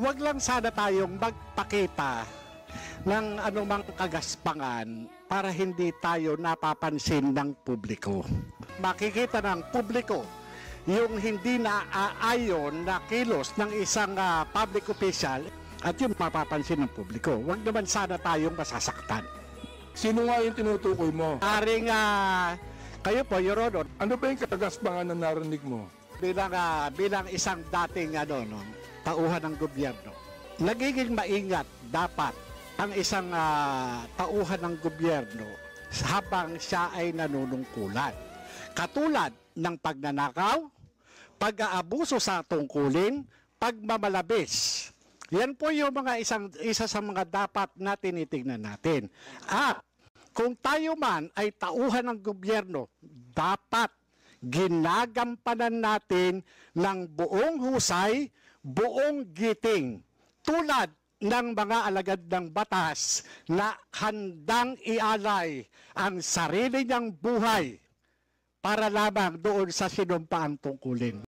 wag lang sana tayong magpakita ng anumang kagaspangan para hindi tayo napapansin ng publiko. Makikita ng publiko yung hindi naaayon na kilos ng isang public official at yung mapapansin ng publiko. Wag naman sana tayong masasaktan. Sino nga yung tinutukoy mo? Aring kayo po, Your Honor, Ano ba yung kagaspangan na narinig mo? bilang isang dating tauhan ng gobyerno, nagiging maingat dapat ang isang tauhan ng gobyerno habang siya ay nanunungkulan. Katulad ng pagnanakaw, pag-aabuso sa tungkulin, pagmamalabis. Yan po yung isa sa mga dapat na tinitingnan natin. At kung tayo man ay tauhan ng gobyerno, dapat ginagampanan natin ng buong husay, buong giting, tulad ng mga alagad ng batas na handang ialay ang sarili niyang buhay para lamang doon sa sinumpaang tungkulin.